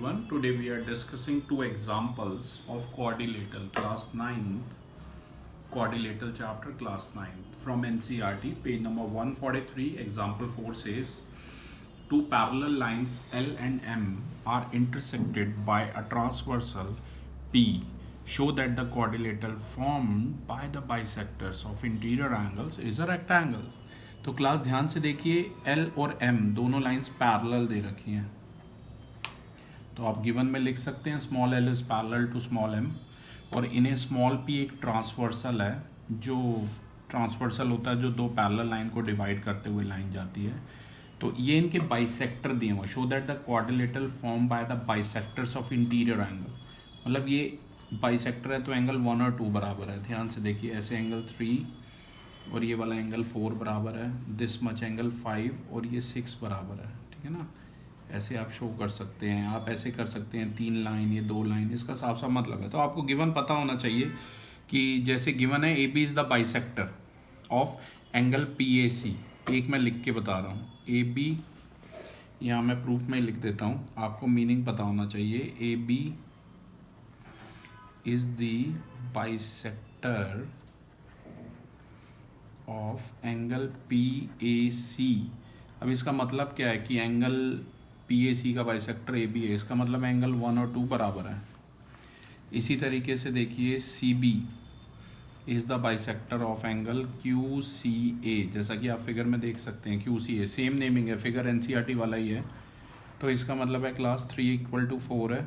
everyone. Today we are discussing two examples of quadrilateral class 9th, quadrilateral chapter class 9th from NCERT, page number 143. Example 4 says two parallel lines L and M are intersected by a transversal P. Show that the quadrilateral formed by the bisectors of interior angles is a rectangle. तो class ध्यान से देखिए, L और M दोनों lines parallel दे रखी हैं, तो आप गिवन में लिख सकते हैं small L is parallel to small M, और इन्हें स्मॉल पी एक ट्रांसवर्सल है, जो ट्रांसवर्सल होता है जो दो पैरेलल लाइन को डिवाइड करते हुए लाइन जाती है। तो ये इनके बाइसेक्टर दिए हुए, show that the quadrilateral form by the bisectors of interior angle. मतलब ये बाइसेक्टर है तो एंगल 1 और 2 बराबर है। ध्यान से देखिए, ऐसे एंगल 3 और ये वाला एंगल 4 बराबर है, दिस मच एंगल 5 और ये 6 बराबर है। ठीक है ना, ऐसे आप शो कर सकते हैं। आप ऐसे कर सकते हैं 3 लाइन, ये 2 लाइन, इसका साफ साफ मतलब है। तो आपको गिवन पता होना चाहिए कि जैसे गिवन है A B is the bisector of angle P A C. एक मैं लिख के बता रहा हूँ, ए बी, यहाँ मैं प्रूफ में लिख देता हूँ, आपको मीनिंग पता होना चाहिए। A B is the bisector of angle P A C. अब इसका मतलब क्या है कि एंगल पी ए सी का बाइसेक्टर ए बी है, इसका मतलब एंगल 1 और 2 बराबर है। इसी तरीके से देखिए, C B is the bisector of angle Q C A, जैसा कि आप फिगर में देख सकते हैं Q C A, same naming है, फिगर एनसीईआरटी वाला ही है। तो इसका मतलब है क्लास 3 = 4 है।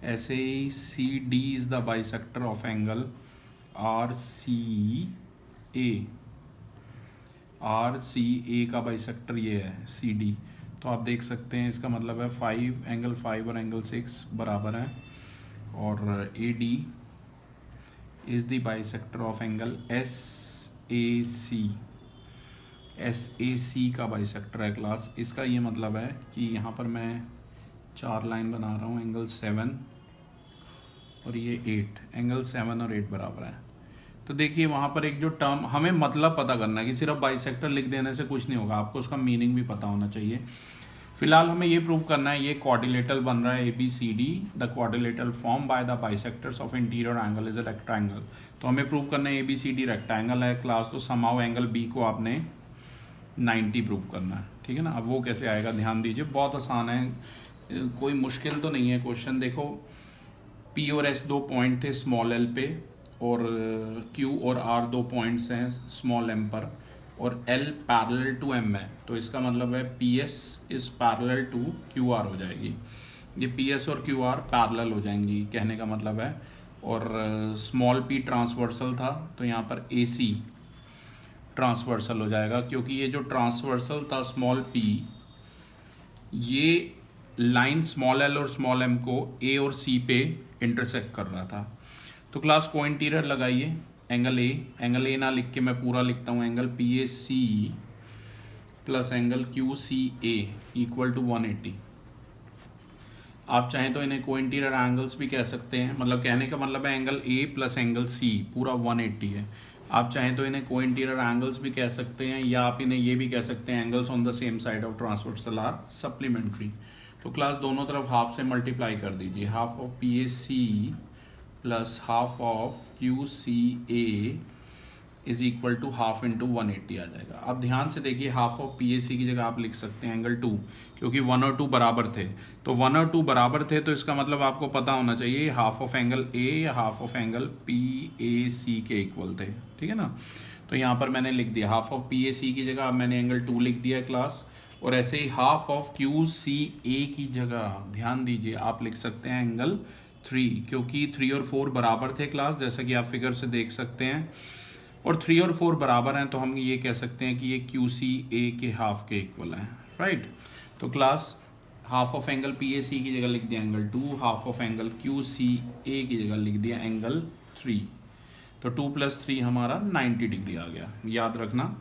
ऐसे ही C D is the bisector of angle R C A, R C A का बाइसेक्टर ये है सी डी। तो आप देख सकते हैं इसका मतलब है 5, एंगल 5 और एंगल 6 बराबर है। और A D is the bisector of angle S A C, S A C का बाइसेक्टर है क्लास। इसका ये मतलब है कि यहाँ पर मैं 4 लाइन बना रहा हूँ, एंगल 7 और ये 8, एंगल 7 और 8 बराबर है। तो देखिए वहाँ पर एक जो टर्म, हमें मतलब पता करना है कि सिर्फ बाइसेक्टर लिख देने से कुछ नहीं होगा, आपको उसका मीनिंग भी पता होना चाहिए। फिलहाल हमें ये प्रूव करना है, ये क्वाड्रिलेटरल बन रहा है A B C D, the quadrilateral form by the bisectors of interior angle is a rectangle. तो हमें प्रूव करना है A B C D rectangle है क्लास, तो समाओ एंगल बी को आपने 90 प्रूव करना है। ठीक है ना, अब वो कैसे आएगा ध्यान दीजिए, बहुत आसान है, कोई मुश्किल तो नहीं है क्वेश्चन। देखो, पी और एस 2 पॉइंट थे स्मॉल एल पे, और Q और R 2 पॉइंट्स हैं स्मॉल m पर, और L पैरेलल टू M है। तो इसका मतलब है PS is parallel to QR हो जाएगी, ये PS और QR पैरेलल हो जाएंगी, कहने का मतलब है। और स्मॉल p ट्रांसवर्सल था, तो यहाँ पर AC ट्रांसवर्सल हो जाएगा, क्योंकि ये जो ट्रांसवर्सल था स्मॉल p, ये लाइन स्मॉल l और स्मॉल m को A और C पे इंटरसेक्ट कर रहा था। तो क्लास को इंटीरियर लगाइए, एंगल ए ना लिख के मैं पूरा लिखता हूँ, angle P A C plus angle Q C A equal to 180। आप चाहें तो इन्हें को इंटीरियर एंगल्स भी कह सकते हैं, मतलब कहने का मतलब है angle A plus angle C पूरा 180 है। आप चाहें तो इन्हें को इंटीरियर एंगल्स भी कह सकते हैं, या आप इन्हें ये भी कह सकते हैं angles on the same side of transversal are supplementary. तो क्लास दोनों तरफ हाफ से मल्टीप्लाई कर दीजिए, half of P A C plus half of Q C A is equal to half into 180 आ जाएगा। अब ध्यान से देखिए, half of P A C की जगह आप लिख सकते हैं एंगल 2, क्योंकि 1 और 2 बराबर थे। तो 1 और 2 बराबर थे, तो इसका मतलब आपको पता होना चाहिए हाफ ऑफ एंगल ए या half of angle P A C के इक्वल थे। ठीक है ना, तो यहाँ पर मैंने लिख दिया half of P A C की जगह, अब मैंने एंगल 2 लिख दिया है क्लास। और ऐसे ही half of Q C A की जगह ध्यान दीजिए आप लिख सकते हैं एंगल 3, क्योंकि 3 और 4 बराबर थे क्लास, जैसा कि आप फिगर से देख सकते हैं। और 3 और 4 बराबर हैं, तो हम ये कह सकते हैं कि ये क्यू सी ए के हाफ के इक्वल है, राइट। तो class half of angle P A C की जगह लिख दिया angle 2, half of angle Q C A की जगह लिख दिया एंगल 3। तो 2 + 3 हमारा 90 डिग्री आ गया, याद रखना।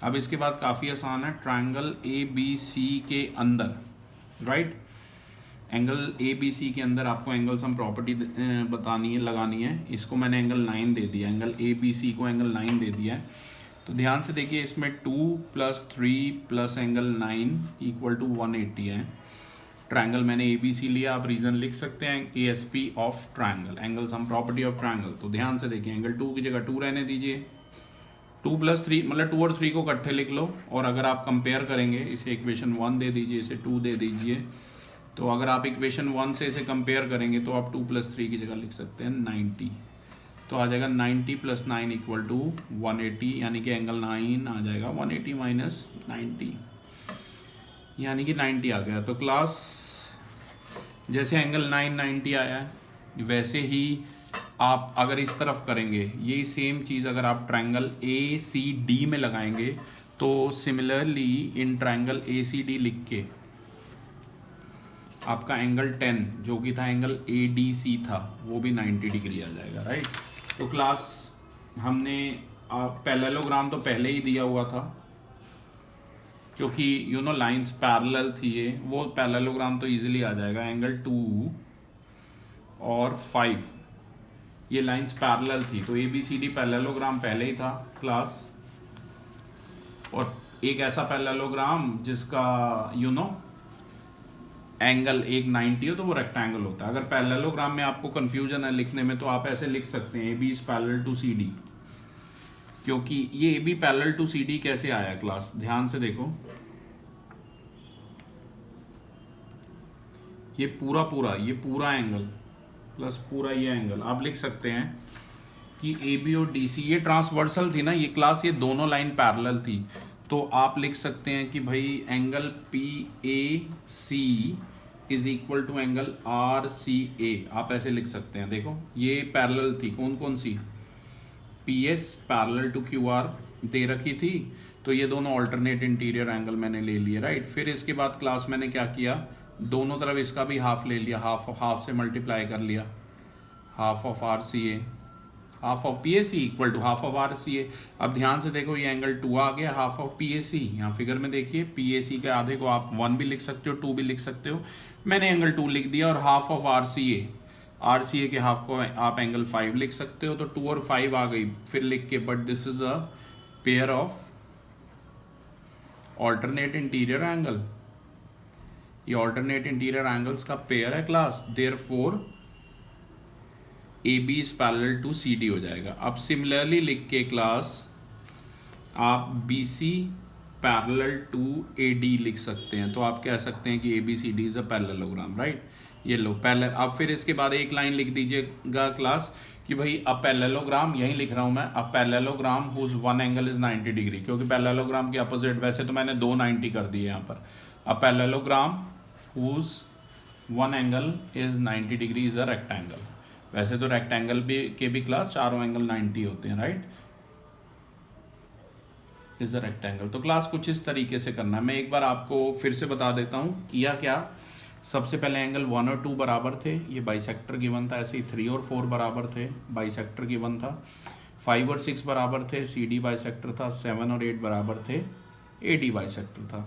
अब इसके बाद काफ़ी आसान है, ट्रायंगल ए बी सी के अंदर, right, angle A B C के अंदर आपको एंगल सम प्रॉपर्टी बतानी है, लगानी है। इसको मैंने एंगल 9 दे दिया, एंगल ए बी सी को एंगल 9 दे दिया है। तो ध्यान से देखिए, इसमें 2 + 3 + एंगल 9 = 180 है। ट्रायंगल मैंने ए बी सी लिया, आप रीजन लिख सकते हैं A S P of triangle, angle sum property of triangle. तो ध्यान से देखिए, एंगल 2 की जगह 2 रहने दीजिए, 2 + 3 मतलब 2 और 3 को इकट्ठे लिख लो। और अगर आप कंपेयर करेंगे, इसे इक्वेशन 1 दे दीजिए, इसे 2 दे दीजिए। तो अगर आप इक्वेशन 1 से इसे कंपेयर करेंगे तो आप 2 + 3 की जगह लिख सकते हैं 90। तो आ जाएगा 90 + 9 = 180, यानी कि एंगल 9 आ जाएगा 180 - 90, यानी कि 90 आ गया। तो क्लास जैसे एंगल 990 आया है, वैसे ही आप अगर इस तरफ करेंगे, यही सेम चीज़ अगर आप ट्रायंगल ए सी डी में लगाएंगे तो similarly in triangle A C D लिख के आपका एंगल 10 जो कि था एंगल ए डी सी था, वो भी 90 डिग्री आ जाएगा, राइट। तो क्लास हमने पैरेललोग्राम तो पहले ही दिया हुआ था, क्योंकि लाइंस पैरेलल थी ये, वो पैरेललोग्राम तो इजीली आ जाएगा। एंगल 2 और 5 ये लाइंस पैरेलल थी, तो A B C D parallelogram पहले ही था क्लास। और एक ऐसा पैरेललोग्राम जिसका एंगल एक 90 हो तो वो रेक्टेंगल होता है। अगर पैरेललोग्राम में आपको कंफ्यूजन है लिखने में तो आप ऐसे लिख सकते हैं A B is parallel to C D, क्योंकि ये A B parallel to C D कैसे आया क्लास, ध्यान से देखो। ये पूरा एंगल प्लस पूरा ये एंगल आप लिख सकते हैं कि ए बी और डी सी, ये ट्रांसवर्सल थी ना ये क्लास, ये दोनों लाइन पैरेलल थी। तो आप लिख सकते हैं कि भाई angle P A C is equal to angle R C A, आप ऐसे लिख सकते हैं। देखो ये पैरेलल थी, कौन कौन सी, P S parallel to Q R दे रखी थी, तो ये दोनों ऑल्टरनेट इंटीरियर एंगल मैंने ले लिए, राइट। फिर इसके बाद क्लास मैंने क्या किया, दोनों तरफ इसका भी हाफ ले लिया, हाफ से मल्टीप्लाई कर लिया, half of R C A, half of P A C equal to half of R C A. अब ध्यान से देखो ये एंगल 2 आ गया, half of P A C, यहाँ फिगर में देखिए पी ए सी के आधे को आप 1 भी लिख सकते हो, 2 भी लिख सकते हो, मैंने एंगल 2 लिख दिया। और हाफ ऑफ आर सी ए के हाफ को आप एंगल 5 लिख सकते हो, तो 2 और 5 आ गई फिर लिख के। But this is a pair of alternate interior angle, ये ऑल्टरनेट इंटीरियर एंगल्स का पेयर है class, therefore A B is parallel to C D हो जाएगा। अब सिमिलरली लिख के क्लास आप B C parallel to A D लिख सकते हैं, तो आप कह सकते हैं कि A B C D is a parallelogram, right. ये लो पैरेलल। अब फिर इसके बाद एक लाइन लिख दीजिएगा क्लास कि भाई अ पैरेललोग्राम, यही लिख रहा हूं मैं, a parallelogram whose one angle is 90 degree, क्योंकि पैरेललोग्राम के अपोजिट, वैसे तो मैंने 2 90 कर दिए यहाँ पर। A parallelogram whose one angle is 90 degree is a rectangle. वैसे तो रेक्टेंगल के भी क्लास चारों एंगल 90 होते हैं, राइट, इज अ रेक्टेंगल। तो क्लास कुछ इस तरीके से करना है। मैं एक बार आपको फिर से बता देता हूँ किया क्या। सबसे पहले एंगल 1 और 2 बराबर थे, ये बाइसेक्टर गिवन था, ऐसे ही 3 और 4 बराबर थे, बाइसेक्टर गिवन था। 5 और 6 बराबर थे, सी डी बाइसेक्टर था। 7 और 8 बराबर थे, ए डी बाइसेक्टर था।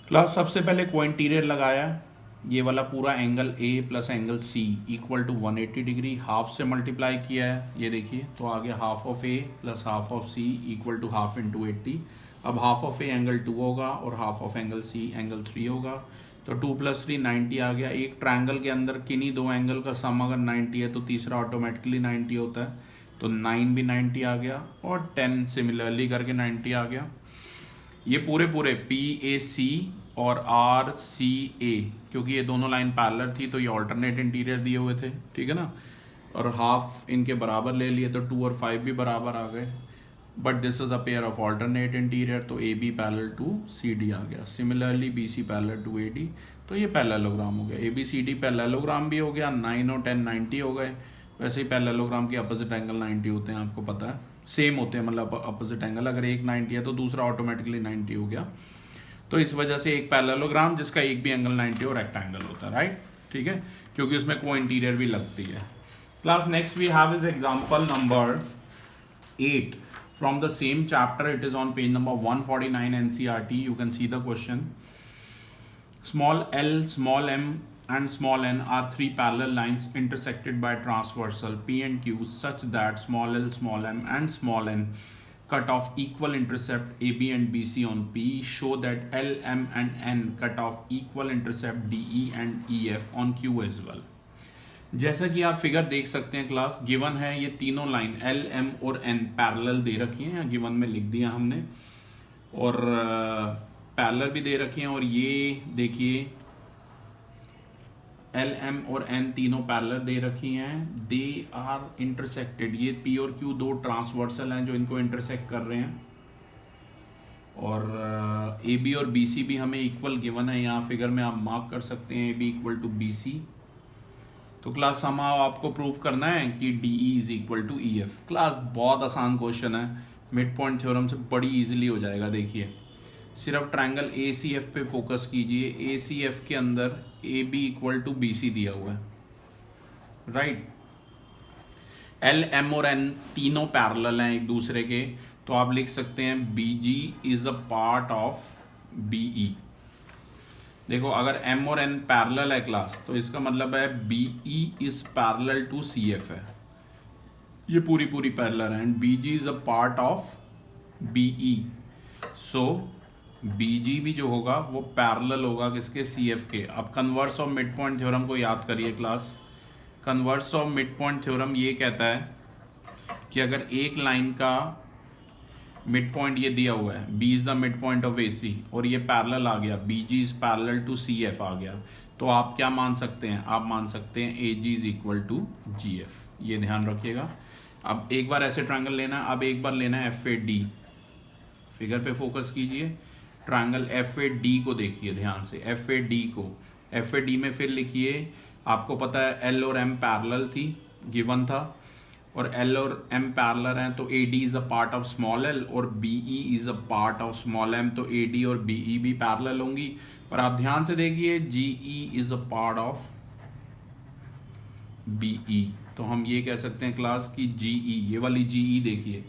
क्लास सबसे पहले कोइंटीरियर लगाया, ये वाला पूरा angle A plus angle C equal to 180 degree, half से मल्टीप्लाई किया है, ये देखिए, तो आ गया half of A plus half of C equal to half into 80। अब हाफ ऑफ ए एंगल 2 होगा और half of angle C angle 3 होगा, तो 2 + 3 90 आ गया। एक ट्रायंगल के अंदर किन्हीं 2 एंगल का सम अगर 90 है तो तीसरा ऑटोमेटिकली 90 होता है, तो 9 भी 90 आ गया और 10 सिमिलरली करके 90 आ गया। ये पूरे पी ए सी और आर सी ए, क्योंकि ये दोनों लाइन पैरेलल थी तो ये ऑल्टरनेट इंटीरियर दिए हुए थे, ठीक है ना, और हाफ इनके बराबर ले लिए तो 2 और 5 भी बराबर आ गए। But this is a pair of alternate interior, तो A B parallel to C D आ गया। Similarly B C parallel to A D, तो ये पैरेललोग्राम हो गया। A B C D parallelogram भी हो गया, 9 और 10 90 हो गए। वैसे ही पैरेललोग्राम के अपोजिट एंगल 90 होते हैं, आपको पता है, सेम होते हैं, मतलब अपोजिट एंगल, अगर एक 90 है तो दूसरा ऑटोमेटिकली 90 हो गया। तो इस वजह से एक पैरेललोग्राम जिसका एक भी एंगल 90 हो रेक्टेंगल होता है, राइट, ठीक है, क्योंकि उसमें को इंटीरियर भी लगती है। Class next we have is example number 8 from the same chapter, it is on page number 149 NCERT. You can see the question. Small L, small M and small n are 3 parallel lines intersected by transversal P and Q such that small l, small m and small n cut off equal intercept AB and BC on P, show that L, M and N cut off equal intercept DE and EF on Q as well। जैसा कि आप figure देख सकते हैं class, given है ये तीनों line L, M और N पैरेलल दे रखी हैं, या गिवन में लिख दिया हमने, और पैरेलल भी दे रखी हैं, और ये देखिए L, M और N तीनों पैरेलल दे रखी हैं, दे आर इंटरसेक्टेड। ये P और Q दो ट्रांसवर्सल हैं जो इनको इंटरसेक्ट कर रहे हैं, और AB और BC भी हमें इक्वल गिवन है, यहाँ फिगर में आप मार्क कर सकते हैं AB इक्वल टू BC। तो क्लास हम आपको प्रूव करना है कि DE is equal to EF। Class बहुत आसान क्वेश्चन है, मिड पॉइंट थ्योरम से बड़ी इजीली हो जाएगा। देखिए सिर्फ ट्रायंगल ACF पे फोकस कीजिए, ACF के अंदर AB इक्वल टू BC दिया हुआ है, राइट। L, M और N तीनों पैरेलल हैं एक दूसरे के, तो आप लिख सकते हैं BG is a part of BE। देखो अगर M और N पैरेलल है क्लास, तो इसका मतलब है BE is parallel to CF है, ये पूरी पैरेलल है, and BG is a part of BE। So BG भी जो होगा वो पैरेलल होगा किसके, CF के। अब converse of mid point theorem को याद करिए class. Converse of mid point theorem ये कहता है कि अगर एक लाइन का मिड पॉइंट ये दिया हुआ है, B is the mid point of AC, और ये पैरेलल आ गया, BG is parallel to CF आ गया, तो आप क्या मान सकते हैं, आप मान सकते हैं AG is equal to GF। ये ध्यान रखिएगा। अब एक बार ऐसे ट्रायंगल लेना, अब एक बार लेना है FAD। फिगर पे फोकस कीजिए, ट्रायंगल FAD को देखिए ध्यान से, FAD में फिर लिखिए, आपको पता है L और M पैरेलल थी, गिवन था, और L और M पैरेलल हैं, तो AD is a part of small l और BE is a part of small m, तो AD और BE भी पैरेलल होंगी। पर आप ध्यान से देखिए GE is a part of BE, तो हम ये कह सकते हैं क्लास की GE, ये वाली GE देखिए,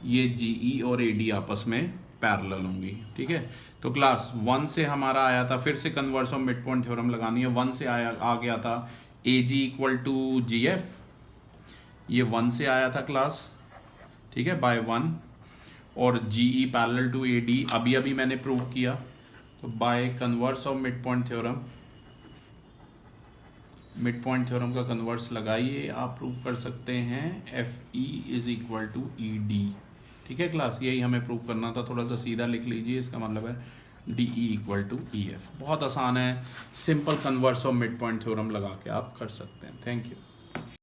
ये GE और AD आपस में पैरेलल होंगी, ठीक है। तो क्लास 1 से हमारा आया था, फिर से converse of mid point theorem लगानी है, 1 से आ गया था AG इक्वल टू GF, ये 1 से आया था क्लास, ठीक है, बाय 1, और GE पैरेलल टू AD अभी मैंने प्रूव किया। तो by converse of mid point theorem का कन्वर्स लगाइए, आप प्रूव कर सकते हैं FE is equal to ED, ठीक है क्लास। यही हमें प्रूव करना था, थोड़ा सा सीधा लिख लीजिए, इसका मतलब है DE इक्वल टू EF। बहुत आसान है, simple converse of mid point theorem लगा के आप कर सकते हैं। Thank you.